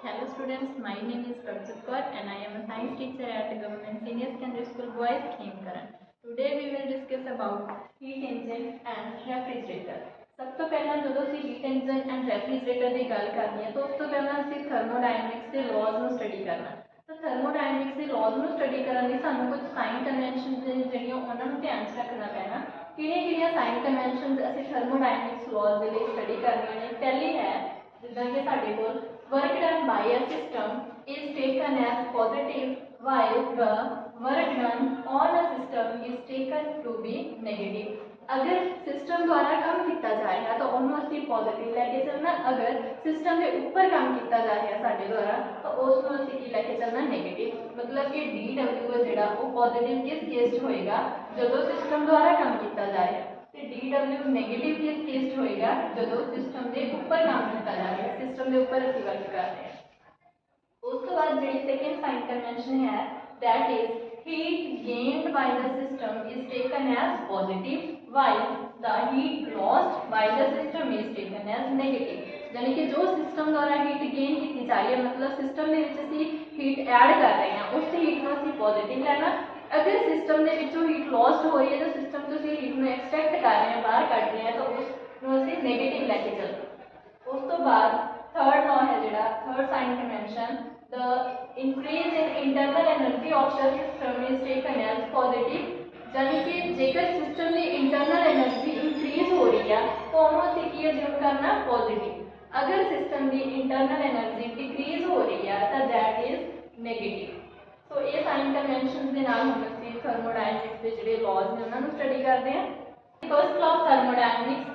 Hello students, my name is Prabhat Kaur and I am a science teacher at Government Senior Secondary School Boys Khemkaran. Today we will discuss about heat engine and refrigerator. सब तो पहला जो ਅਸੀਂ heat engine and refrigerator ਦੀ ਗੱਲ ਕਰਨੀ ਹੈ ਤਾਂ ਉਸ ਤੋਂ ਪਹਿਲਾਂ ਅਸੀਂ thermodynamics ਦੇ laws ਨੂੰ ਸਟੱਡੀ ਕਰਨਾ। ਤਾਂ thermodynamics ਦੇ laws ਨੂੰ ਸਟੱਡੀ ਕਰਨ ਲਈ ਸਾਨੂੰ ਕੁਝ ਸਾਈਨ ਕਨਵੈਨਸ਼ਨਸ ਜਿਹੜੀਆਂ ਉਹਨਾਂ ਨੂੰ ਧਿਆਨ 'ਚ ਰੱਖਣਾ ਪੈਣਾ। ਕਿਹੜੀਆਂ ਸਾਈਨ ਕਨਵੈਨਸ਼ਨਸ ਅਸੀਂ thermodynamics laws ਦੇ ਲਈ ਸਟੱਡੀ ਕਰਨੀਆਂ ਨੇ। ਪਹਿਲੀ ਹੈ ਜਿੱਦਾਂ ਕਿ ਸਾਡੇ ਕੋਲ work done by a system is taken as positive while the work done on a system is taken to be negative. अगर सिस्टम द्वारा काम किया जा रहा है तो उन्होंने असी पॉजिटिव लैके चलना, अगर सिस्टम के ऊपर काम किया जा रहा है साडे द्वारा तो उसको असी की लैके चलना नेगेटिव। मतलब कि DW है जिहड़ा वो पॉजिटिव किस केस च होएगा जदों सिस्टम द्वारा काम किया जा रहा है, तो DW नेगेटिव किस केस च होएगा जदों सिस्टम के ऊपर काम किया जा रहा है, सिस्टम के ऊपर असी वर्क कर रहे हैं। उस तो बाद जी सेकेंड साइन कन्वेंशन है that is heat gained by the system is taken as positive while the heat lost by the system is taken as negative। यानी कि जो सिस्टम द्वारा हीट गेन की जा रही है मतलब सिस्टम के विच असी हीट ऐड कर रहे हैं उस हीट को असी पॉजिटिव लेना, अगर सिस्टम के विचों हीट लॉस्ट हो रही है तो सिस्टम तो असी हीट में एक्सट्रैक्ट कर रहे हैं बाहर कट रहे हैं तो उसको असी नेगेटिव लैके चलना। उस तो बाद थर्ड लॉ है जिहड़ा third sign convention the increase in internal energy of the system is taken as positive। यानी कि जेकर सिस्टम की इंटरनल एनर्जी इंक्रीज हो रही है तो उन्होंने की अज्यूम करना पॉजिटिव, अगर सिस्टम की इंटरनल एनर्जी डिक्रीज हो रही है तो दैट इज नेगेटिव। सो ये साइन कन्वेंशनस के नाल हम असीं थर्मोडायनेमिक्स के जिहड़े लॉज ने उन्हां नूं स्टडी करते हैं। First law of thermodynamics,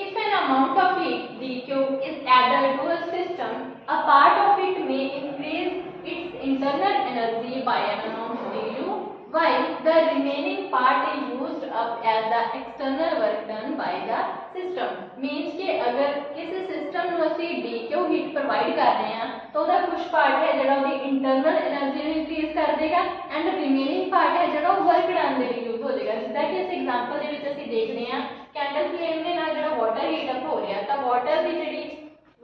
if an amount of heat dq is added to a system, a part of it may increase its internal energy by an amount du, while the remaining part is used up as the external work done by the system। means कि अगर किसी system ਨੂੰ ਅਸੀਂ dq heat provide कर रहे हैं तो ਉਹਦਾ कुछ पार्ट है ਜਿਹੜਾ ਉਹਦੀ इंटरनल एनर्जी ਨੂੰ इंक्रीज कर देगा एंड रिमेनिंग पार्ट है ਜਿਹੜਾ ਉਹ वर्क डन ਦੇ ਲਈ यूज हो जाएगा। ਜਿੱਦਾਂ कि इस एग्जांपल ਦੇ ਵਿੱਚ ਅਸੀਂ ਦੇਖ ਰਹੇ ਹਾਂ कैंडल फ्लेम के नाल जो वाटर हीट अप हो रहा है तो वाटर की जी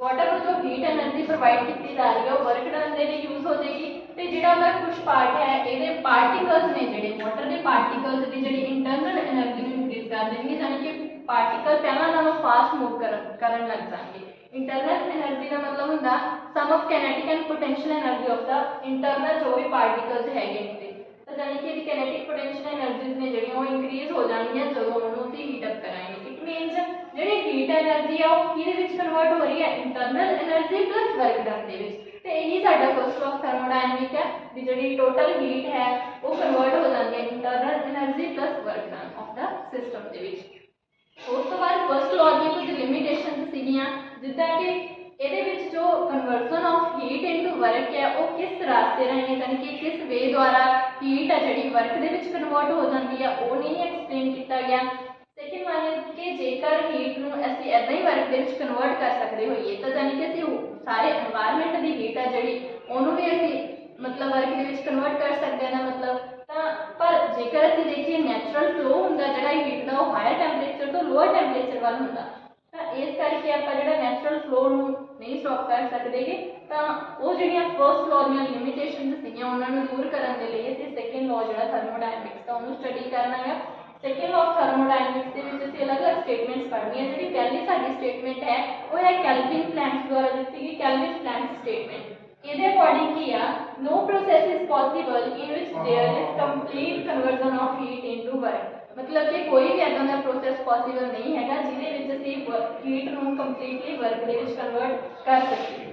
वाटर को जो हीट एनर्जी प्रोवाइड की जा रही है वो वर्क डन के लिए यूज हो जाएगी। तो जो कुछ पार्ट है ये पार्टिकल्स ने जोड़े वाटर के पार्टिकल्स की जी इंटरनल एनर्जी इंक्रीज कर देंगे, यानी कि पार्टिकल पहला नालों फास्ट मूव करन लग जाएंगे। इंटरनल एनर्जी का मतलब होंगे sum of kinetic and potential energy of the internal जो भी पार्टिकल्स है, तो यानी कि कैनेटिक पोटेंशियल एनर्जीज ने जो इंक्रीज हो जाएगी जो उन्होंने हीट अप कराएंगे। इट मीनस जी हीट एनर्जी है वो कि कन्वर्ट हो रही है internal energy plus work done के तो यही साडा फर्स्ट लॉ ऑफ थर्मोडायनेमिक है कि जी टोटल हीट है वो कन्वर्ट हो जाती है internal energy plus work done of the system के। उस तो बाद फर्स्ट लॉ की कुछ लिमिटेशन सीगियां जिद्दां कि ਇਹਦੇ ਵਿੱਚ जो conversion of heat into work है वो किस रास्ते राही यानी कि किस वे द्वारा हीट है जी वर्क के विच कन्वर्ट हो जाती है वो नहीं एक्सप्लेन किया गया। सेकेंड वन इज कि जेकर हीट नूं असीं इदां ही वर्क के विच कन्वर्ट कर सकते होइए तो यानी कि असीं सारे एनवायरनमेंट की हीट है जी उन्होंने भी असीं मतलब वर्क के विच कन्वर्ट कर सकते हैं मतलब तो पर जेकर असीं देखिए नैचुरल फ्लो हुंदा जिहड़ा हीट का वो हायर टैंपरेचर तो लोअर टैंपरेचर वाल हुंदा तो इस करके आप जो नैचुरल फ्लो नहीं स्टॉप कर सकते तो वो जी फर्स्ट लॉ दी लिमिटेशन उन्होंने दूर करने के लिए असीं सेकेंड लॉ जो थर्मोडायनेमिक्स का उन्होंने स्टडी करना है। सेकेंड लॉ ऑफ थर्मोडायनेमिक्स के असीं अलग अलग स्टेटमेंट्स पढ़नी है। जी पहली साडी स्टेटमेंट है वो है कैल्विन प्लैंक्स द्वारा दी गई कैल्विन प्लैंक्स स्टेटमेंट। ये अकॉर्डिंग की है no process is possible in which there is complete conversion of heat into work. मतलब कि कोई भी इदां दा प्रोसेस पॉसिबल नहीं है जिहदे विच असीं हीट नूं completely work they which convert कर सकीए।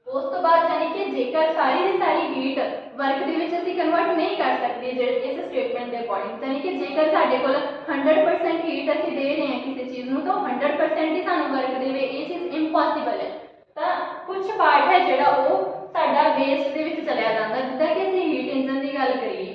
उस तो बाद यानी कि जेकर सारी की सारी हीट वर्क दे विच असीं कन्वर्ट नहीं कर सकते इस स्टेटमेंट के अकॉर्डिंग, यानी कि जेकर साडे कोल 100% हीट असीं दे रहे हैं किसी चीज़ नूं तो 100% ही सानूं वर्क देवे ये चीज़ इम्पॉसिबल है। तो कुछ पार्ट है जिहड़ा वो साडा वेस्ट दे विच चलिया जांदा जिद्दां कि असीं हीट इंजन की गल करिए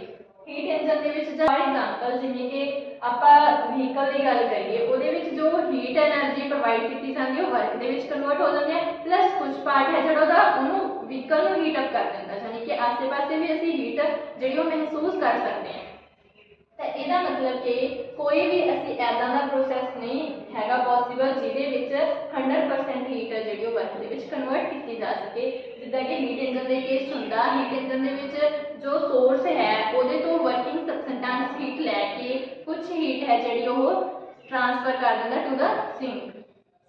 हीट इंजन के फॉर एग्जाम्पल जिमें कि आप व्हीकल की गल करिए वो जो हीट एनर्जी प्रोवाइड की जाती है वर्क के कन्वर्ट हो जाती है प्लस कुछ पार्ट है जो उन्होंने व्हीकल में हीट अप कर देता यानी कि आसे पासे भी असी हीट जी महसूस कर सकते हैं। तो यदा मतलब कि कोई भी असी ऐसा का प्रोसैस नहीं है पॉसिबल जिहदे विच 100% हीट है जी वर्क के कन्वर्ट की जा सके। ਜਿੱਦਾਂ ਕਿ ਹੀਟ ਇੰਜਨ ਦੇ ਕੇਸ ਹੁੰਦਾ, ਹੀਟ ਇੰਜਨ ਦੇ ਵਿੱਚ ਜੋ ਸੋਰਸ ਹੈ ਉਹਦੇ ਤੋਂ ਵਰਕਿੰਗ ਸਬਸਟੈਂਸ ਹੀਟ ਲੈ ਕੇ ਕੁਝ ਹੀਟ ਹੈ ਜਿਹੜੀ ਉਹ ਟ੍ਰਾਂਸਫਰ ਕਰ ਦਿੰਦਾ to the sink.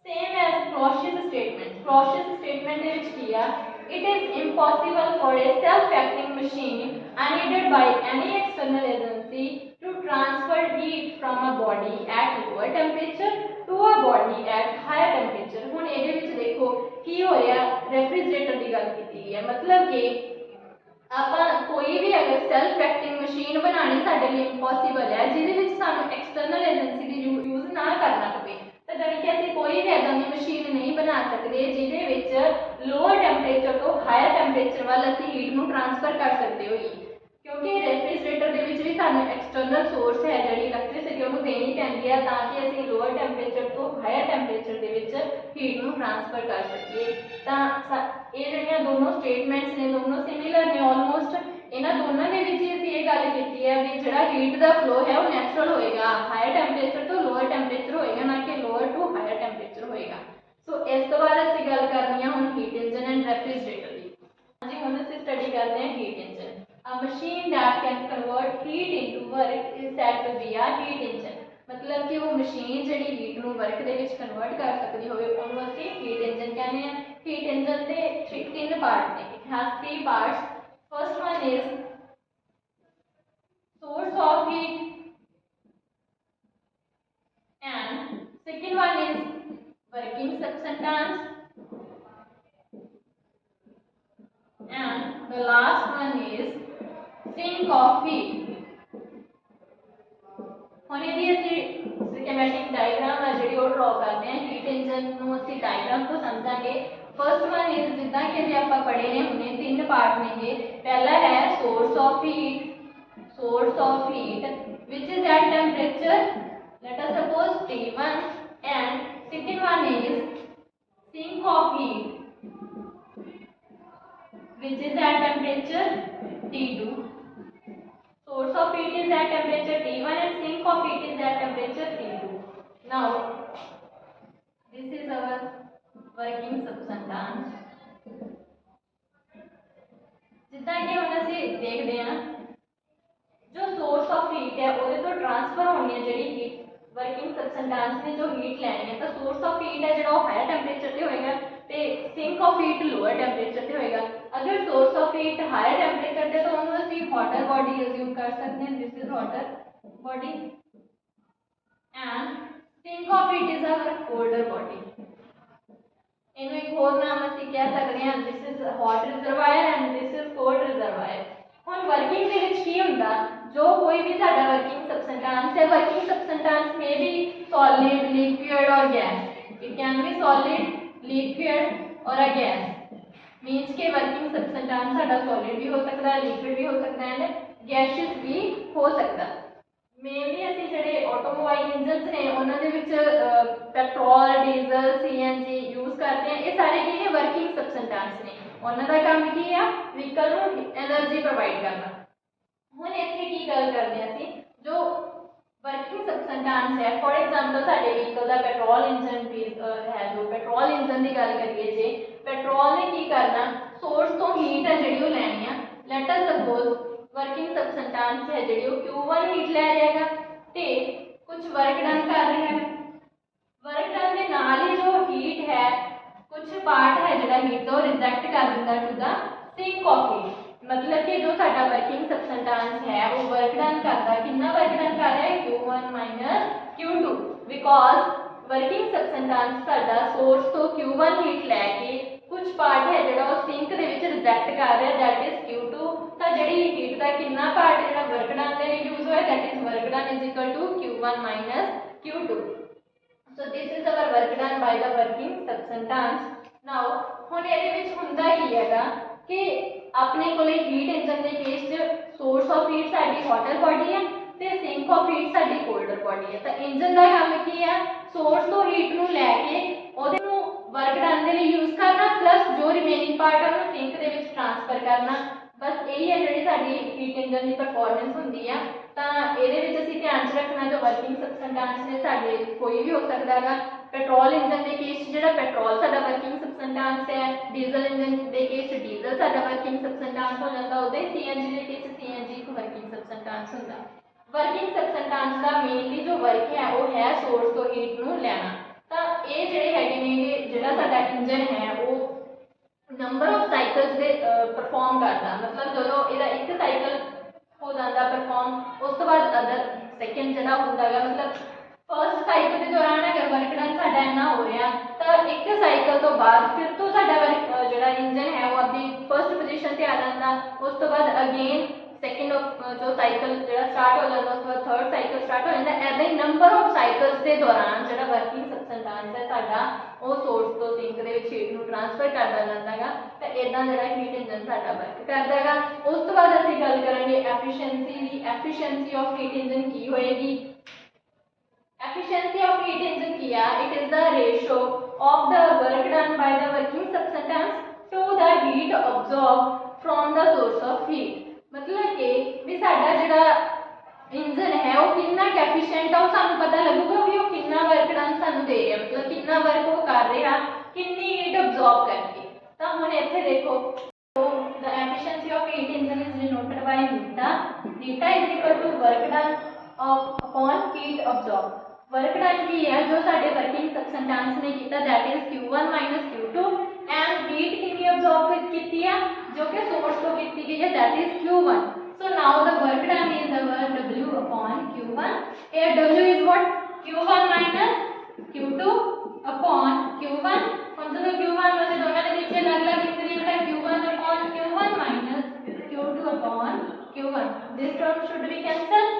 Same as Clausius statement, Clausius statement ਦੇ ਵਿੱਚ ਕੀ ਆ, it is impossible for a self-acting machine unaided by any external agency to transfer heat from a body at lower temperature to a body at higher temperature। ਹੁਣ ਇਹਦੇ ਵਿੱਚ ਦੇਖੋ ਕੀ ਹੋ ਰਿਹਾ, refrigerator ਦੀ ਗੱਲ ਕੀਤੀ ਹੈ, मतलब कि ਆਪਾਂ ਕੋਈ ਵੀ ਅਗਰ ਸੈਲਫ ਐਕਟਿੰਗ ਮਸ਼ੀਨ ਬਣਾਣੀ ਸਾਡੇ ਲਈ ਇੰਪੋਸੀਬਲ ਹੈ ਜਿਹਦੇ ਵਿੱਚ ਸਾਨੂੰ ਐਕਸਟਰਨਲ ਏਜੰਸੀ ਦੀ ਯੂਜ਼ ਨਾ ਕਰਨਾ ਪਵੇ, ਤਾਂ ਜਾਣੀ ਕਿ ਅਸੀਂ ਕੋਈ ਵੀ ਇਦਾਂ ਦੀ ਮਸ਼ੀਨ ਨਹੀਂ ਬਣਾ ਸਕਦੇ ਜਿਹਦੇ ਵਿੱਚ ਲੋਅਰ ਟੈਂਪਰੇਚਰ ਤੋਂ ਹਾਇਰ ਟੈਂਪਰੇਚਰ ਵੱਲ ਅਸੀਂ ਹੀਟ ਨੂੰ ਟ੍ਰਾਂਸਫਰ ਕਰ ਸਕਦੇ ਹੋਈਏ, ਕਿਉਂਕਿ ਰੈਫ੍ਰਿਜਰੇਟਰ ਦੇ ਵਿੱਚ ਵੀ ਸਾਨੂੰ ਐਕਸਟਰਨਲ ਸੋਰਸ ਹੈ ਜਿਹੜੀ ਇਲੈਕਟ੍ਰਿਸਿਟੀ ਉਹਨੂੰ ਦੇਣੀ ਪੈਂਦੀ ਹੈ ਤਾਂ ਕਿ ਅਸੀਂ ਲੋਅਰ ਟੈਂਪਰੇਚਰ ਤੋਂ ਹਾਇਰ ਟੈਂਪਰੇਚਰ ਦੇ ਵਿੱਚ ਹੀਟ ਨੂੰ ਟ੍ਰਾਂਸਫਰ ਕਰ ਸਕੀਏ। ਤਾਂ ਇਹ ਜਿਹੜੀਆਂ ਦੋਨੋਂ ਸਟੇਟਮੈਂਟਸ ਨੇ ਦੋਨੋਂ ਸਿਮਿਲਰ ਨੇ ਆਲਮੋਸਟ, ਇਹਨਾਂ ਦੋਨਾਂ ਦੇ ਵਿੱਚ ਅਸੀਂ ਇਹ ਗੱਲ ਕੀਤੀ ਹੈ ਵੀ ਜਿਹੜਾ ਹੀਟ ਦਾ ਫਲੋ ਹੈ ਉਹ ਨੈਚੁਰਲ ਹੋਏਗਾ, ਹਾਇਰ ਟੈਂਪਰੇਚਰ ਤੋਂ ਲੋਅਰ ਟੈਂਪਰੇਚਰ ਹੋਏਗਾ, ਨਾ ਕਿ ਲੋਅਰ ਟੂ ਹਾਇਰ ਟੈਂਪਰੇਚਰ ਹੋਏਗਾ। ਸੋ ਇਸ ਤੋਂ ਬਾਅਦ ਅਸੀਂ ਗੱਲ ਕਰਨੀ ਹੈ ਹੁਣ ਹੀਟ ਇੰਜਨ ਐਂਡ ਰੈਫ੍ਰਿਜਰੇਟਰ ਦੀ। ਹਾਂਜੀ, ਹੁਣ ਅਸੀਂ ਸਟੱਡੀ ਕਰਦੇ ਹਾਂ heat engine. A machine that can convert heat into work is said to be a heat engine। मतलब कि वो मशीन ਜਿਹੜੀ ਹੀਟ ਨੂੰ ਵਰਕ ਦੇ ਵਿੱਚ ਕਨਵਰਟ ਕਰ ਸਕਦੀ ਹੋਵੇ ਉਹਨੂੰ ਅਸੀਂ ਹੀਟ ਇੰਜਨ ਕਹਿੰਦੇ ਆ। ਹੀਟ ਇੰਜਨ ਦੇ ਤਿੰਨ ਪਾਰਟ ਨੇ, it has three parts। first one is source of heat and second one is working substance and the last one is sink of heat। ਹੁਣ ਇਹਦੀ ਅਸੀਂ ਸਕੀਮੈਟਿਕ ਡਾਇਗਰਾਮ ਆ ਜਿਹੜੀ ਉਹ ਡਰਾ ਕਰਦੇ ਹਾਂ। ਹੀਟ ਇੰਜਨ ਨੂੰ ਅਸੀਂ ਡਾਇਗਰਾਮ ਤੋਂ ਸਮਝਾਂਗੇ। ਫਰਸਟ ਵਨ ਇਜ਼ ਜਿੱਦਾਂ ਕਿ ਵੀ ਆਪਾਂ ਪੜ੍ਹੇ ਨੇ ਹੁਣੇ ਤਿੰਨ ਪਾਰਟ ਨੇਗੇ। ਪਹਿਲਾ ਹੈ source of heat, source of heat which is at temperature let us suppose T1 and second one is sink of heat which is at temperature T2। source of heat is at temperature T1 and sink of heat is at temperature T2। now this is our working substance। ਜਿੱਦਾਂ ਕਿ ਹੁਣ ਅਸੀਂ ਦੇਖਦੇ ਹਾਂ जो source of heat है ਉਹਦੇ ਤੋਂ ट्रांसफर होनी है ਜਿਹੜੀ ਹੀਟ वर्किंग सबस्टेंस ने जो हीट ਲੈਣੀ ਹੈ, ਤਾਂ सोर्स ऑफ हीट है ਜਿਹੜਾ ਉਹ ਹਾਇਰ ਟੈਂਪਰੇਚਰ ਤੇ ਹੋਏਗਾ ਤੇ sink of heat lower temperature ਤੇ ਹੋਏਗਾ। अगर source of heat higher temperature पे तो ਉਹਨੂੰ ਅਸੀਂ हॉटर बॉडी ਅਸਿਊਮ ਕਰ ਸਕਦੇ ਹਾਂ। This is hotter body and sink of heat is our colder body. ਇਹਨੂੰ ਇੱਕ ਹੋਰ ਨਾਮ ਅਸੀਂ ਕਹਿ ਸਕਦੇ ਹਾਂ, this is hot reservoir and this is cold reservoir. ਹੁਣ ਵਰਕਿੰਗ ਦੇ ਵਿੱਚ ਕੀ ਹੁੰਦਾ, जो कोई भी साडा वर्किंग सबस्टेंस है, वर्किंग सबस्टेंस में भी सॉलिड, लिक्विड और gas. It can be solid, liquid और अ गैस। मींस के वर्किंग सबस्टेंस साडा सॉलिड भी हो सकता है, लिक्विड भी हो सकता है एंड गैसियस भी हो सकता है। मेनली ਅਸੀਂ ਜਿਹੜੇ ਆਟੋਮੋਬਾਈਲ ਇੰਜਨਸ ਨੇ ਉਹਨਾਂ ਦੇ ਵਿੱਚ ਪੈਟਰੋਲ, ਡੀਜ਼ਲ, ਸੀਐਨਜੀ ਯੂਜ਼ ਕਰਦੇ ਆ। ਇਹ ਸਾਰੇ ਕੀ ਨੇ ਵਰਕਿੰਗ ਸਬਸਟੈਂਸ ਨੇ। ਉਹਨਾਂ ਦਾ ਕੰਮ ਕੀ ਆ, ਵਹੀਕਲ ਨੂੰ એનર્ਜੀ ਪ੍ਰੋਵਾਈਡ ਕਰਨਾ। ਹੁਣ ਇੱਥੇ ਕੀ ਗੱਲ ਕਰਦੇ ਆ ਅਸੀਂ, ਜੋ वर्किंग सबस्टेंस है फॉर एग्जांपल साडे व्हीकल ਦਾ ਪੈਟਰੋਲ ਇੰਜਨ ਵੀ ਹੈ। जो ਪੈਟਰੋਲ ਇੰਜਨ ਦੀ ਗੱਲ ਕਰੀਏ, ਜੇ ਪੈਟਰੋਲ ਨੇ ਕੀ ਕਰਨਾ, ਸੋਰਸ ਤੋਂ ਹੀਟ ਹੈ ਜਿਹੜੀ ਉਹ ਲੈਣੀ ਆ। Let us suppose working substance है ਜਿਹੜੀ ਉਹ Q1 ਹੀਟ ਲੈ ਰਹੇਗਾ ਤੇ ਕੁਝ ਵਰਕ ਡਨ ਕਰ ਰਿਹਾ ਹੈ। ਵਰਕ ਡਨ ਦੇ ਨਾਲ ਹੀ ਜੋ ਹੀਟ ਹੈ ਕੁਝ ਪਾਰਟ ਹੈ ਜਿਹੜਾ ਹੀਟ ਦਾ ਉਹ ਰਿਜੈਕਟ ਕਰ ਦਿੰਦਾ to the sink of heat. मतलब कि जो साडा वर्किंग सबस्टेंस है वो वर्क डन करता है, कितना वर्क डन कर रहा है, Q1 minus Q2। Because working substance साडा सोर्स तो Q1 हीट लैके कुछ पार्ट है जिहड़ा वो सिंक दे विच रिजेक्ट कर रहा है, दैट इज Q2। तो जिहड़ी हीट दा कितना पार्ट जिहड़ा वर्क डन दे लिए यूज होया, that is work done is equal to Q1 minus Q2। so this is our work done by the working substance। now ਹੁਣ ਇਹਦੇ ਵਿੱਚ ਹੁੰਦਾ ਕੀ ਹੈਗਾ कि अपने कोले हीट इंजन के केस च सोर्स ऑफ हीट साडी हॉटर बॉडी है ते सिंक ऑफ हीट साडी कोल्डर बॉडी है। तो इंजन का काम की है, सोर्स तो हीट नू लैके ओदे नू वर्क डन दे लई यूज करना, प्लस जो रिमेनिंग पार्ट है उन्हें सिंक दे विच ट्रांसफर करना। बस यही है जिहड़ी साडी हीट इंजन की परफॉर्मेंस हुंदी है। तो ਇਹਦੇ ਵਿੱਚ ਅਸੀਂ ਧਿਆਨ ਚ ਰੱਖਣਾ ਜੋ वर्किंग सबस्टेंस ने साडे कोई भी हो सकता है। पेट्रोल इंजन के केस ਜਿਹੜਾ पेट्रोल साडा वर्किंग सबस्टेंस है, डीजल इंजन के केस डीजल साडा वर्किंग सबस्टेंस हो जाता उदा ही CNG के केस CNG एक वर्किंग सबस्टेंस होता। वर्किंग सबस्टेंस का मेनली जो वर्क है वो है सोर्स तो हीट नूं लेना। तो ये जिहड़े हैगे ने जिहड़ा साडा इंजन है वो number of cycles they perform करता, मतलब जो इहदा एक साइकिल हो जाता परफॉर्म, उस तो बाद अदर सेकंड जिहड़ा हुंदा है, मतलब फर्स्ट साइकिल के दौरान अगर वर्क डन साडा इन्ना हो रहा तो एक साइकिल तो बाद फिर तो साडा वर्क जिहड़ा इंजन है वो अपनी फर्स्ट पोजीशन पे आ जाता, उस तो बाद अगेन सेकंड जो साइकिल जिहड़ा स्टार्ट हो जाता, उस बाद थर्ड साइकिल स्टार्ट हो जाता। ऐसे ही नंबर ऑफ साइकिल्स के दौरान जिहड़ा वर्किंग सबस्टेंस है साडा वो सोर्स तो सिंक दे विच हीट नूं ट्रांसफर करदा जांदा है। तो इदां जिहड़ा हीट इंजन साडा वर्क करदा है। उस तो बाद असीं गल करांगे efficiency the. Efficiency of heat engine की होएगी? Efficiency of heat engine किया, it is the ratio of the work done by the working substance to the heat absorbed from the source of heat। मतलब कि भी साडा जिहड़ा engine है वो कितना एफिशिएंट है, सानू पता लगूगा भी वो कितना वर्क डन सानू दे रहा, मतलब कितना वर्क वो कर रहा, कितनी हीट अब्जॉर्ब करके। तो हुण इत्थे देखो, the efficiency of heat engine is denoted by neta। neta is equal to work done upon heat absorbed। Work done की है जो साडे वर्किंग सबस्टेंस ने कीता, that is Q1 Q2 and heat कितनी अब्जॉर्ब कीती है जो कि सोर्स तो कीती गई है, that is Q1। So now the work done is our W upon Q1। here W is what? Q1 Q2 upon Q1। हम दोनों Q1 में से दोनों के नीचे अलग-अलग इंक्रीमेंट है, Q1 upon Q1 Q2 upon Q1। this term should be cancelled।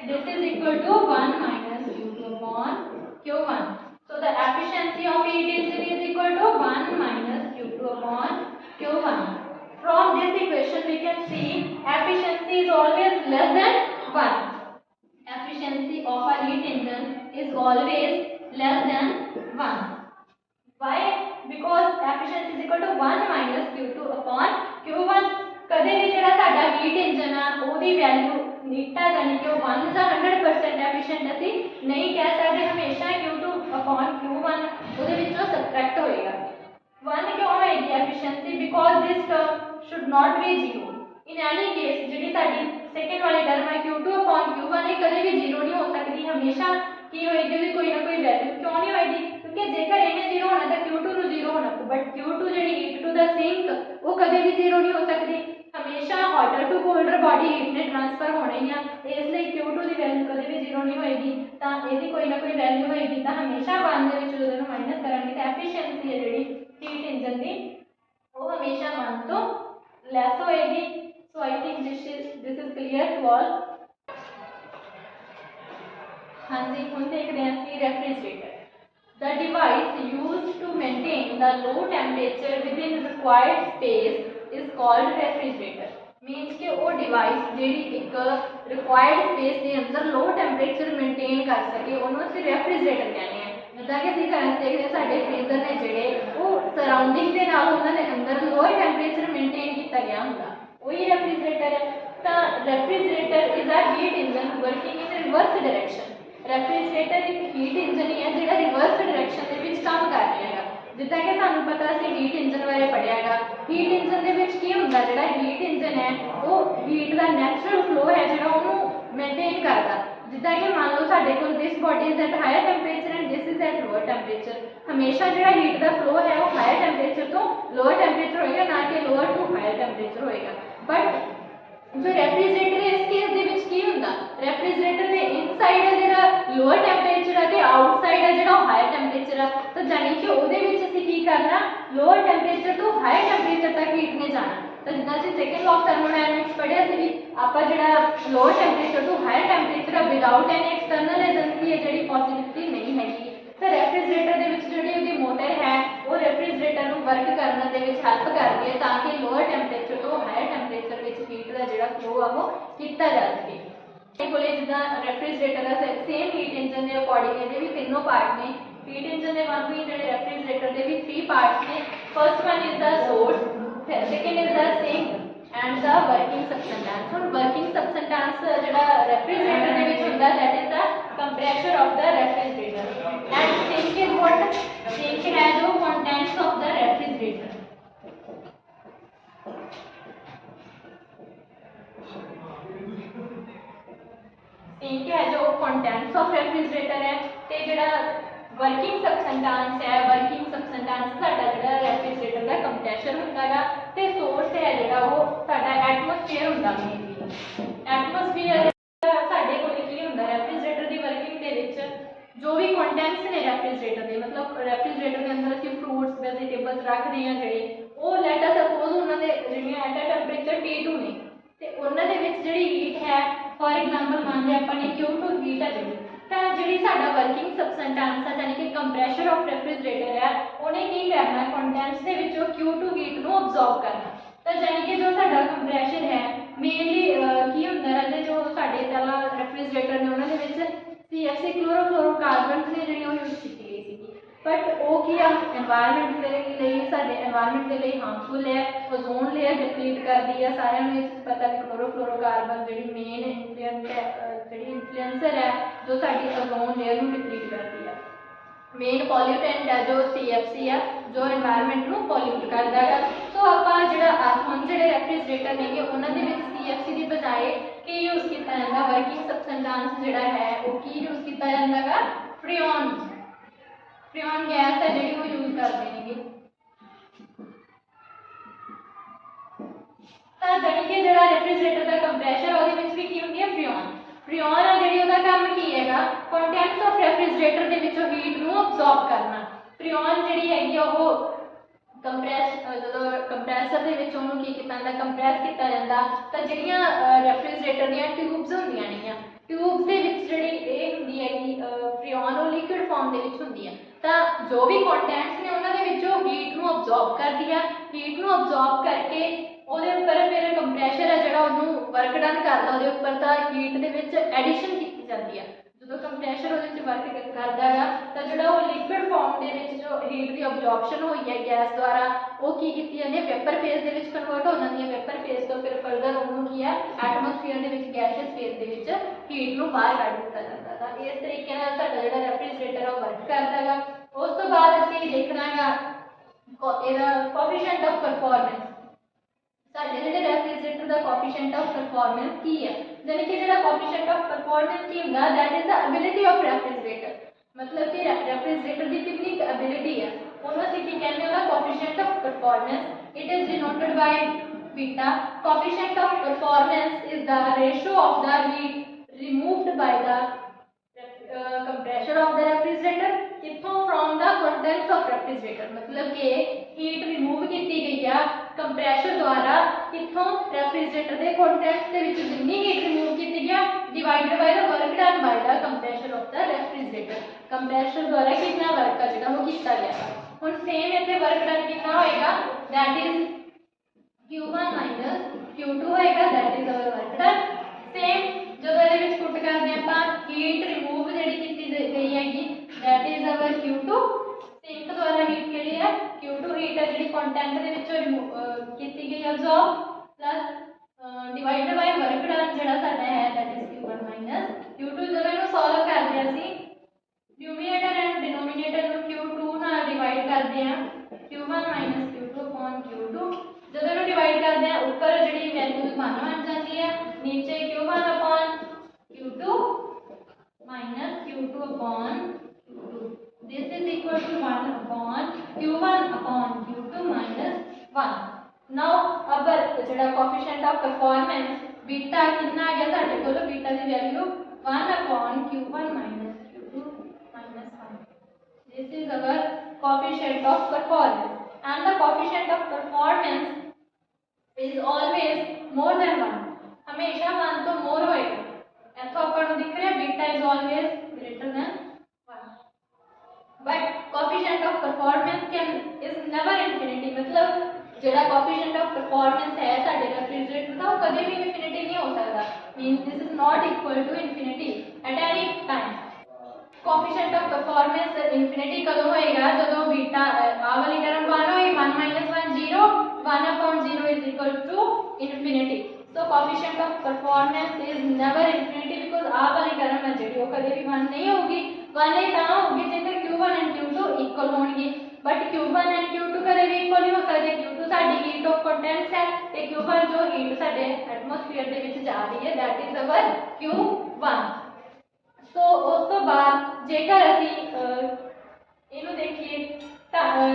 this is equal to 1 Q2 upon Q1। so the efficiency of heat engine is equal to 1 Q2 upon Q1। from this equation we can see efficiency is always less than 1। efficiency of a heat engine is always less than 1। why? because efficiency is equal to 1 Q2 upon Q1। कदे भी जिहड़ा साडा heat engine है ओदी value नीटा यानी कि 1 ਜਾਂ 100% efficient ਅਸੀਂ नहीं कह सकते, हमेशा Q2 upon Q1 ਉਹਦੇ ਵਿੱਚੋਂ ਸਬਟ੍ਰੈਕਟ ਹੋਏਗਾ। 1 क्यों होएगी efficiency? Because this term should not be 0 in any case. ਜਿਹੜੀ ਸਾਡੀ सेकंड वाली टर्म है Q2 upon Q1 ਇਹ ਕਦੇ ਵੀ 0 नहीं हो सकती, हमेशा की होएगी ਉਹਦੀ कोई ना कोई वैल्यू। क्यों नहीं होएगी? क्योंकि जेकर ਇਹਨੇ 0 होना तो Q2 ਨੂੰ 0 होना, बट Q2 ਜਿਹੜੀ हीट टू द सिंक वो कदे भी 0 नहीं हो सकती, हमेशा hotter to colder body heat ने ट्रांसफर होना ही है, इसलिए Q2 की वैल्यू कभी भी 0 नहीं होएगी। तो इसकी कोई ना कोई वैल्यू होएगी, तो हमेशा 1 ਦੇ ਵਿੱਚ ਜਦੋਂ माइनस करांगे तो एफिशिएंसी है ਜਿਹੜੀ हीट इंजन की वो हमेशा 1 तो लेस होएगी। So I think this is clear to all. हाँ जी, हम देखते हैं see refrigerator. The device used to maintain the low temperature within required space is called refrigerator। Means कि वो डिवाइस ਜਿਹੜੀ ਇੱਕ रिक्वायर्ड स्पेस ਦੇ ਅੰਦਰ लो टेम्परेचर मेंटेन कर सके ਉਹਨੂੰ ਅਸੀਂ रेफ्रिजरेटर ਕਹਿੰਦੇ ਆ। ਜਿੱਦਾਂ ਕਿ ਅਸੀਂ ਘਰਾਂ 'ਚ ਦੇਖਦੇ ਹਾਂ ਸਾਡੇ ਫ੍ਰੀਜ਼ਰ ਨੇ ਜਿਹੜੇ ਉਹ ਸਰਾਊਂਡਿੰਗ ਦੇ ਨਾਲ ਉਹਨਾਂ ਦੇ ਅੰਦਰ ਲੋਅਰ ਟੈਂਪਰੇਚਰ ਮੇਨਟੇਨ ਕੀਤਾ ਗਿਆ ਹੁੰਦਾ, ਉਹੀ रेफ्रिजरेटर है। ਤਾਂ refrigerator is a heat engine working in reverse direction. Refrigerator एक हीट इंजन ही है जिहड़ा रिवर्स डायरेक्शन ਦੇ ਵਿੱਚ ਕੰਮ ਕਰ ਰਿਹਾ ਹੈ। जिद्दां कि सानू पता सी हीट इंजन बारे पढ़िया गा। हीट इंजन दे विच की हुंदा, जिहड़ा हीट इंजन है वो हीट दा नैचुरल फ्लो है जिहड़ा ओनू मेनटेन करदा। जिद्दां कि मान लो साडे कोल this body is at higher temperature and this is at lower temperature, हमेशा जिहड़ा हीट दा फ्लो है वो हायर टेंपरेचर तो लोअर टेंपरेचर होएगा, ना कि लोअर टू हायर टेंपरेचर होएगा। बट जो रेफ्रिजरेटर है इस केस दे विच की हुंदा, रेफ्रिजरेटर दे इनसाइड है जिहड़ा लोअर टेंपरेचर है ते आउटसाइड है जिहड़ा हायर टेंपरेचर है। तो जानी कि ਉਹਦੇ ਵਿੱਚ ਅਸੀਂ ਕੀ ਕਰਨਾ, ਲੋਅਰ ਟੈਂਪਰੇਚਰ ਤੋਂ ਹਾਇਰ ਟੈਂਪਰੇਚਰ ਤੱਕ ਹੀਟ ਨੇ ਜਾਣਾ। ਤਾਂ ਜਿੱਦਾਂ ਅਸੀਂ ਸੈਕੰਡ ਲਾਅ ਆਫ ਥਰਮੋਡਾਇਨਾਮਿਕਸ ਪੜ੍ਹਿਆ ਸੀ ਵੀ ਆਪਾਂ ਜਿਹੜਾ ਲੋਅਰ ਟੈਂਪਰੇਚਰ ਤੋਂ ਹਾਇਰ ਟੈਂਪਰੇਚਰ ਆ ਵਿਦਆਊਟ ਐਨੀ ਐਕਸਟਰਨਲ ਏਜੰਸੀ ਹੈ ਜਿਹੜੀ ਪੋਸਿਬਿਲਿਟੀ ਨਹੀਂ ਹੈਗੀ। ਤਾਂ ਰੈਫ੍ਰਿਜਰੇਟਰ ਦੇ ਵਿੱਚ ਜਿਹੜੀ ਉਹਦੀ ਮੋਟਰ ਹੈ ਉਹ ਰੈਫ੍ਰਿਜਰੇਟਰ ਨੂੰ ਵਰਕ ਕਰਨ ਦੇ ਵਿੱਚ ਹੈਲਪ ਕਰਦੀ ਹੈ ਤਾਂ ਕਿ ਲੋਅਰ ਟੈਂਪਰੇਚਰ ਤੋਂ ਹਾਇਰ ਟੈਂਪਰੇਚਰ ਵਿੱਚ ਹੀਟ ਦਾ ਜਿਹੜਾ ਫਲੋ ਆ ਉਹ ਕੀਤਾ ਜਾ ਸਕੇ। ਇਹ ਕੋਲੇ ਜਿੱਦਾਂ ਰੈਫ੍ਰਿਜਰੇਟਰ ਦਾ ਸੇਮ ਹੀਟ ਇੰਜਨ ਦੇ ਅਕੋਰਡਿੰਗ ਇਹਦੇ ਵੀ ਤਿੰਨੋਂ ਪਾਰਟ ਨੇ। हीट इंजन के वांगू ही जिहड़े रेफ्रिजरेटर के भी 3 पार्ट्स ने। First one is the source, second is the sink and the working substance. हुण वर्किंग सबस्टेंस जिहड़ा रेफ्रिजरेटर दे विच हुंदा that is the compressor of the refrigerator and sink is what, sink है जो कंटेंट्स ऑफ द रेफ्रिजरेटर। ठीक है, जो कंटेंट्स ऑफ रेफ्रिजरेटर है ते जिहड़ा वर्किंग सबसटेंस है, वर्किंग सबसटेंस साडा जिहड़ा रेफ्रिजरेटर दा कंप्रेशर हुंदा गा ते सोर्स है जिहड़ा वो साडा एटमोसफेयर हुंदा मेनली। एटमोसफेयर साडे कोल की हुंदा रेफ्रिजरेटर दी वर्किंग दे विच जो भी कंटेंट्स ने रेफ्रिजरेटर दे, मतलब रेफ्रिजरेटर के अंदर ਅਸੀਂ फ्रूट्स वेजिटेबल्स रखते हैं ਜਿਹੜੇ ਉਹ ਲੈਟ ਅਸ ਸਪੋਜ਼ ਉਹਨਾਂ ਦੇ ਜਿਹੜੀਆਂ ਐਟ ਅ ਟੈਂਪਰੇਚਰ T2 ਨੇ ਤੇ ਉਹਨਾਂ ਦੇ ਵਿੱਚ ਜਿਹੜੀ ਹੀਟ ਹੈ ਫॉर एग्जांपल ਮੰਨ ਲਿਆ ਆਪਾਂ ਨੇ Q2 ਹੀਟ ਹੈ ਜਿਹੜੀ ਤਾਂ ਜਿਹੜੀ ਸਾਡਾ ਵਰਕਿੰਗ ਸਬਸਟੈਂਸ ਹੈ ਯਾਨੀ ਕਿ ਕੰਪਰੈਸ਼ਰ ਆਫ ਰੈਫ੍ਰਿਜਰੇਟਰ ਹੈ ਉਹਨੇ ਕੀ ਕਰਨਾ ਕੰਟੈਂਟਸ ਦੇ ਵਿੱਚੋਂ Q2 ਹੀਟ ਨੂੰ ਅਬਜ਼ੌਰਬ ਕਰਨਾ ਤਾਂ ਯਾਨੀ ਕਿ ਜੋ ਸਾਡਾ ਕੰਪਰੈਸ਼ਰ ਹੈ ਮੇਨਲੀ ਕੀ ਹੁੰਦਾ ਹੈ ਜੋ ਸਾਡੇ ਪਹਿਲਾਂ ਰੈਫ੍ਰਿਜਰੇਟਰ ਨੇ ਉਹਨਾਂ ਦੇ ਵਿੱਚ CFC क्लोरोफ्लोरोकार्बन्स ने ਜਿਹੜੀ ਉਹ ਯੂਜ਼ ਕੀਤੀ ਗਈ ਸੀ बट वो की एनवायरनमेंट के लिए साडे एनवायरनमेंट के लिए हार्मफुल है ओजोन लेयर डिप्लीट कर दी है सारे में पता कि क्लोरोफ्लोरोकार्बन जी मेन इन्फ्लुएंसर है जो साडी ओजोन लेयर को डिप्लीट करती है मेन पॉल्यूटेंट है जो CFC है जो एनवायरनमेंट को पॉल्यूट करता है सो आपां जिहड़ा हम जिहड़े रेफ्रिजरेटर ने उन्हां दे विच CFC की बजाय की यूज़ किया जाता वर्किंग सबसटेंस जिहड़ा है वो की यूज़ किया जाता है फ्रीऑन फ्रीऑन गैस है जी वो यूज करते हैं जानी कि जो रेफ्रिजरेटर का कंप्रेशर वो भी की होंगी है फ्रीऑन फ्रीऑन है जी उसका काम की है कंटेंट्स ऑफ रेफ्रिजरेटर के विचों हीट को अब्जॉर्ब करना फ्रीऑन जी हैगी वो कंप्रैस जो कंप्रैसर के कंप्रैस किया जाता तो जिहड़ियां रेफ्रिजरेटर दी ट्यूब्स होंदियां ने ट्यूब्स के जी हैगी फ्रीऑन वो लिक्विड फॉर्म के होंगी है तो जो भी कंटेंट्स ने उन्होंने हीट को अब्जॉर्ब कर दिया हीट को अब्जॉर्ब करके ਉਹਦੇ ਉੱਪਰ ਫਿਰ ਕੰਪਰੈਸ਼ਰ ਹੈ ਜਿਹੜਾ ਉਹਨੂੰ ਵਰਕ ਡਨ ਕਰਦਾ ਉਹਦੇ ਉੱਪਰ ਤਾਂ ਹੀਟ ਦੇ ਵਿੱਚ ਐਡੀਸ਼ਨ ਕੀਤੀ ਜਾਂਦੀ ਹੈ ਜਦੋਂ ਕੰਪਰੈਸ਼ਰ ਉਹਦੇ ਵਿੱਚ ਵਰਕ ਕਰਦਾ ਹੈ ਤਾਂ ਜਿਹੜਾ ਉਹ ਲਿਕੁਇਡ ਫਾਰਮ ਦੇ ਵਿੱਚ ਜੋ ਹੀਟ ਦੀ ਅਬਜ਼ੌਰਪਸ਼ਨ ਹੋਈ ਹੈ ਗੈਸ ਦੁਆਰਾ ਉਹ ਕੀ ਕੀਤੀ ਜਾਂਦੀ ਹੈ ਵੇਪਰ ਫੇਜ਼ ਦੇ ਵਿੱਚ ਕਨਵਰਟ ਹੋ ਜਾਂਦੀ ਹੈ ਵੇਪਰ ਫੇਜ਼ ਤੋਂ ਫਿਰ ਫਰਦਰ ਉਹਨੂੰ ਕੀ ਹੈ ਐਟਮੋਸਫੀਅਰ ਦੇ ਵਿੱਚ ਗੈਸੀਅਸ ਫੇਜ਼ ਦੇ ਵਿੱਚ ਹੀਟ ਨੂੰ ਬਾਹਰ ਕੱਢ ਦਿੱਤਾ ਜਾਂਦਾ ਤਾਂ ਇਸ ਤਰੀਕੇ ਨਾਲ ਸਾਡਾ ਜਿਹੜਾ ਰੈਫ੍ਰਿਜਰੇਟਰ ਉਹ ਵਰਕ ਕਰਦਾ ਹੈਗਾ ਉਸ ਤੋਂ ਬਾਅਦ ਅਸੀਂ ਦੇਖਣਾ ਹੈਗਾ ਇਹਦਾ ਕੋਐਫੀਸ਼ੀਐਂਟ ਆਫ ਪਰਫਾਰਮੈਂਸ साडे जिहड़े रेफ्रिजरेटर दा कोएफिशिएंट ऑफ परफॉर्मेंस की है यानी कि जिहड़ा कोएफिशिएंट ऑफ परफॉर्मेंस की हुंदा that is the ability of refrigerator मतलब कि रेफ्रिजरेटर दी कितनी एबिलिटी है उन्होंने ਅਸੀਂ ਕੀ ਕਹਿੰਦੇ ਉਹਦਾ coefficient of performance it is denoted by beta coefficient of performance is the ratio of the heat removed by the compressor of the refrigerator किथों from the contents of refrigerator मतलब कि हीट रिमूव की गई है compressor द्वारा किथों refrigerator के contents के विच जितनी हीट रिमूव की गई divided by the work done by the compressor of the refrigerator compressor द्वारा कितना वर्क है जो किया गया हुण सेम इत्थे वर्क डन कितना होएगा that is Q1 minus Q2 होएगा that is our work done same जो ਇਹਦੇ ਵਿੱਚ ਪੁੱਟ ਕਰਦੇ ਆਪਾਂ ਹੀਟ ਰਿਮੂਵ ਜਿਹੜੀ ਕੀਤੀ ਗਈ ਹੈਗੀ that is our Q2 sink द्वारा हीट के लिए Q2 हीट है जी कंटेंट के विचों की गई absorb plus divided by work done जेड़ा साडा है that is Q1 minus Q2 जब इनु सॉल्व करते हैं ਅਸੀਂ न्यूमरेटर एंड डिनोमिनेटर ਨੂੰ Q2 ਨਾਲ डिवाइड करते हैं Q1 minus Q2 upon Q2 जब इनु डिवाइड करते हैं ऊपर ਜਿਹੜੀ वैल्यू 1 बन जाती है नीचे Q1 upon Q2 minus Q2 upon This is equal to 1 upon Q1 upon Q2 minus 1. Now, अब जड़ा coefficient of performance बीटा कितना आ गया साढ़े को बीटा की value 1 upon Q1 minus Q2 minus 1. This is our coefficient of performance, and the coefficient of performance is always more than 1. हमेशा 1 तो more होएगा. ऐसा अपन दिख रहा है beta is always greater than 1. But coefficient of performance can is never infinity मतलब जेड़ा coefficient of performance है साडे रेफ्रिजरेटर का वो कभी भी infinity नहीं हो सकता means this is not equal to infinity at any time coefficient of performance infinity कदों होएगा जब बीटा आ वाली टर्म 1 होए 1 minus 1 0 1 upon 0 is equal to infinity so coefficient of performance is never infinity because आ वाली term है JD वो कभी भी 1 नहीं होगी 1 ही ता होगी जिथे Q1 and Q2 इक्वल होंगे बट Q1 and Q2 कदे भी इक्वल नहीं हो सकते Q2 sari heat of contents है ते Q1 जो हीट साडे एटमॉस्फेयर दे विच जा रही है दैट इज अवर Q1 ਸੋ ਉਸ ਤੋਂ ਬਾਅਦ ਜੇਕਰ ਅਸੀਂ ਇਹਨੂੰ ਦੇਖੀਏ ਤਾਂ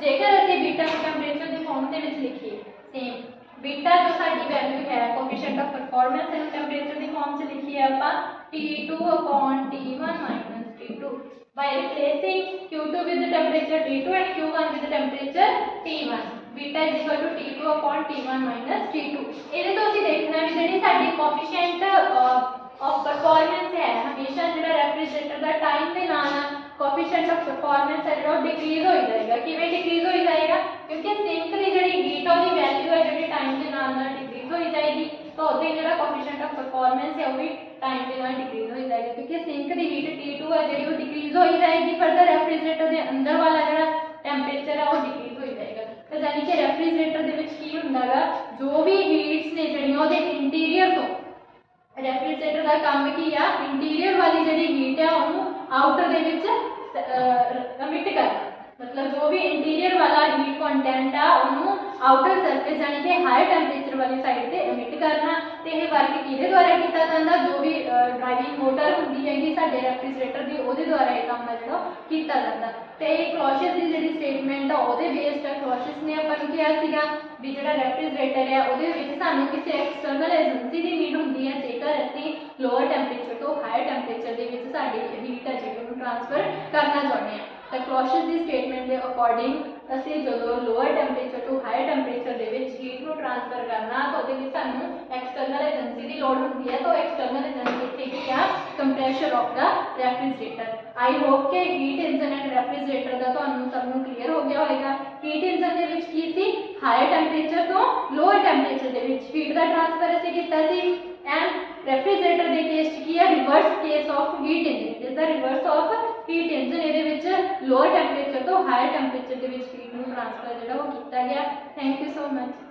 ਜੇਕਰ ਅਸੀਂ ਬੀਟਾ ਨੂੰ ਟੈਂਪਰੇਚਰ ਦੇ ਫਾਰਮ ਦੇ ਵਿੱਚ ਲਿਖੀਏ ਸੇਮ बीटा जो साडी वैल्यू है coefficient of performance in temperature the form च लिखी है अपन T2 upon T1 minus T2 by replacing Q2 with the temperature T2 and Q1 with the temperature T1 beta is equal to T2 upon T1 minus T2 ਇਹਦੇ ਤੋਂ ਅਸੀਂ ਦੇਖਣਾ ਵੀ ਜਿਹੜੀ ਸਾਡੀ coefficient of performance ਹੈ ਹਮੇਸ਼ਾ ਜਿਹੜਾ ਰੈਫ੍ਰਿਜਰੇਟਰ ਦਾ time ਦੇ ਨਾਲ ਕੋਐਫੀਸ਼ੀਐਂਟ ਆਫ ਪਰਫਾਰਮੈਂਸ ਹੈ ਜਿਹੜਾ ਡਿਕਰੀਜ਼ ਹੋ ਜਾਏਗਾ ਕਿਵੇਂ ਡਿਕਰੀਜ਼ ਹੋ ਜਾਏਗਾ ਕਿਉਂਕਿ ਸਿੰਕ ਦੀ ਜਿਹੜੀ ਹੀਟ ਉਹਦੀ ਵੈਲਿਊ ਹੈ ਜਿਹੜੀ टाइम के नाल डिक्रीज हो जाएगी तो ਉਹਦੇ ਜਿਹੜਾ ਕੋਐਫੀਸ਼ੀਐਂਟ ਆਫ ਪਰਫਾਰਮੈਂਸ ਹੈ ਉਹ ਵੀ टाइम के नाल डिक्रीज हो जाएगा क्योंकि सिंक ਦੀ ਹੀਟ T2 ਹੈ ਜਿਹੜੀ ਉਹ डिक्रीज हो जाएगी फर्दर ਰੈਫ੍ਰਿਜਰੇਟਰ ਦੇ ਅੰਦਰ ਵਾਲਾ ਜਿਹੜਾ ਟੈਂਪਰੇਚਰ ਹੈ ਉਹ डिक्रीज हो जाएगा ਤਾਂ ਯਾਨੀ ਕਿ ਰੈਫ੍ਰਿਜਰੇਟਰ ਦੇ ਵਿੱਚ ਕੀ ਹੁੰਦਾਗਾ ਜੋ ਵੀ ਹੀਟਸ ਨੇ ਜਿਹੜੀਆਂ ਉਹਦੇ ਇੰਟੀਰੀਅਰ ਤੋਂ ਰੈਫ੍ਰਿਜਰੇਟਰ ਦਾ ਕੰਮ ਕੀ ਆ ਇੰਟੀਰੀਅਰ ਵਾਲੀ ਜਿਹੜੀ ਹੀਟ ਹੈ ਉਹਨੂੰ ਆਊਟਰ ਦੇ ਵਿੱਚ ਐਮਿਟ ਕਰਨਾ मतलब जो भी इंटीरियर वाला हीट कंटेंट है ਉਹਨੂੰ आउटर सरफेस यानी कि हाई टेंपरेचर वाली साइड ਤੇ एमिट करना ਤੇ ਇਹ ਵਰਕ ਕਿਹਦੇ ਦੁਆਰਾ ਕੀਤਾ ਜਾਂਦਾ ਜੋ ਵੀ ਡਰਾਈਵਿੰਗ ਮੋਟਰ ਹੁੰਦੀ ਹੈਗੀ ਸਾਡੇ ਰੈਫ੍ਰਿਜਰੇਟਰ ਦੀ ਉਹਦੇ ਦੁਆਰਾ ਇਹ ਕੰਮ ਹੈ ਜਿਹੜਾ ਕੀਤਾ ਜਾਂਦਾ ਤੇ ਇਹ ਕਲੋਸ਼ਸ ਦੀ ਜਿਹੜੀ ਸਟੇਟਮੈਂਟ ਆ ਉਹਦੇ ਬੇਸਡ ਹੈ ਕਲੋਸ਼ਸ ਨੇ ਆਪਾਂ ਨੂੰ ਕਿਹਾ ਸੀਗਾ ਵੀ ਜਿਹੜਾ ਰੈਫ੍ਰਿਜਰੇਟਰ ਹੈ ਉਹਦੇ ਵਿੱਚ ਸਾਨੂੰ ਕਿਸੇ ਐਕਸਟਰਨਲ ਏਜੰਸੀ ਦੀ ਨੀਡ ਹੁੰਦੀ ਹੈ ਜੇਕਰ ਅਸੀਂ ਲੋਅਰ ਟੈਂਪਰੇਚਰ ਤੋਂ ਹਾਇਰ ਟੈਂਪਰੇਚਰ ਦੇ ਵਿੱਚ ਸਾਡੀ ਹੀਟ ਹੈ ਜਿਹੜੀ ਉਹਨੂੰ ਟ੍ਰਾਂਸਫਰ ਕਰਨਾ ਚਾਹੁੰਦੇ ਹਾਂ ਤਾਂ ਕਲੋਸ਼ਸ ਦੀ ਸਟੇਟਮੈਂਟ ਦੇ ਅਕੋਰਡਿੰਗ ਅਸੀਂ ਜਦੋਂ ਲੋਅਰ ਟੈਂਪਰੇਚਰ ਤੋਂ ਹਾਇਰ ਟੈਂਪਰੇਚਰ ਦੇ ਵਿੱਚ ਹੀਟ ਨੂੰ ਟ੍ਰਾਂਸਫਰ ਕਰਨਾ ਤਾਂ ਉਹਦੇ ਲਈ ਸਾਨੂੰ ਐਕਸਟਰਨਲ ਏਜੰਸੀ ਦੀ ਲੋੜ ਹੁੰਦੀ ਹੈ ਤਾਂ ਐਕਸਟਰਨਲ ਏਜੰਸੀ ਇੱਥੇ ਕੀ ਆ compressor of the refrigerator I hope ਕਿ ਹੀਟ ਇੰਜਨ ਐਂਡ ਰੈਫ੍ਰਿਜਰੇਟਰ ਦਾ ਤੁਹਾਨੂੰ ਸਭ ਨੂੰ ਕਲੀਅਰ ਹੋ ਗਿਆ ਹੋਵੇਗਾ ਹੀਟ ਇੰਜਨ ਦੇ ਵਿੱਚ ਕੀ ਸੀ ਹਾਇਰ ਟੈਂਪਰੇਚਰ ਤੋਂ ਲੋਅਰ ਟੈਂਪਰੇਚਰ ਦੇ ਵਿੱਚ ਹੀਟ ਦਾ ਟ੍ਰਾਂਸਫਰ ਅਸੀਂ ਕੀਤਾ ਸੀ ਐਂਡ ਰੈਫ੍ਰਿਜਰੇਟਰ ਦੇ ਕੇਸ 'ਚ ਕੀ ਹੈ reverse case of heat engine ਇਸ ਦਾ ਰਿਵਰਸ ਆਫ ਹੀਟ ਇੰਜਨ ਇਹਦੇ ਵਿੱਚ ਲੋਅਰ ਟੈਂਪਰੇਚਰ ਤੋਂ ਹਾਇਰ ਟੈਂਪਰੇਚਰ ਦੇ ਵਿੱਚ ਹੀਟ ਨੂੰ ਟ੍ਰਾਂਸਫਰ ਜਿਹੜਾ ਉਹ ਕੀਤਾ ਗਿਆ ਥੈਂਕ ਯੂ ਸੋ ਮਚ